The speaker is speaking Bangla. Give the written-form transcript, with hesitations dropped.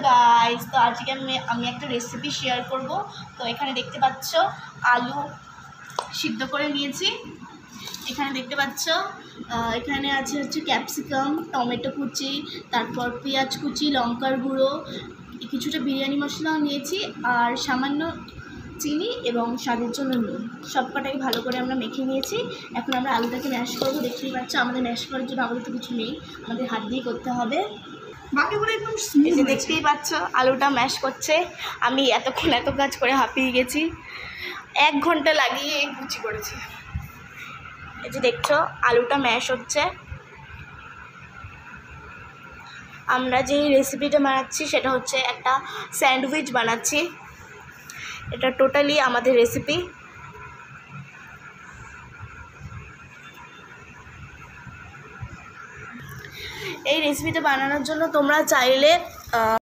গাইস, তো আজকে আমি একটা রেসিপি শেয়ার করব। তো এখানে দেখতে পাচ্ছ আলু সিদ্ধ করে নিয়েছি। এখানে দেখতে পাচ্ছ এখানে হচ্ছে ক্যাপসিকাম, টমেটো কুচি, তারপর পেঁয়াজ কুচি, লঙ্কার গুঁড়ো, কিছুটা বিরিয়ানি মশলাও নিয়েছি, আর সামান্য চিনি এবং স্বাদের জন্য নুন। সব কটাই ভালো করে আমরা মেখে নিয়েছি। এখন আমরা আলুটাকে ম্যাশ করবো। দেখতেই পাচ্ছ আমাদের ম্যাশ করার জন্য আমাদের তো কিছু নেই, আমাদের হাত দিয়ে করতে হবে। এই যে দেখতেই পাচ্ছ আলুটা ম্যাশ করছে। আমি এতক্ষণ এত কাজ করে হাঁপিয়ে গেছি, 1 ঘন্টা লাগিয়ে কুচি করেছি। এই যে দেখছো আলুটা ম্যাশ হচ্ছে। আমরা যেই রেসিপিটা বানাচ্ছি সেটা হচ্ছে একটা স্যান্ডউইচ বানাচ্ছি। এটা টোটালি আমাদের রেসিপি। এই রেসিপিটা বানানোর জন্য তোমরা চাইলে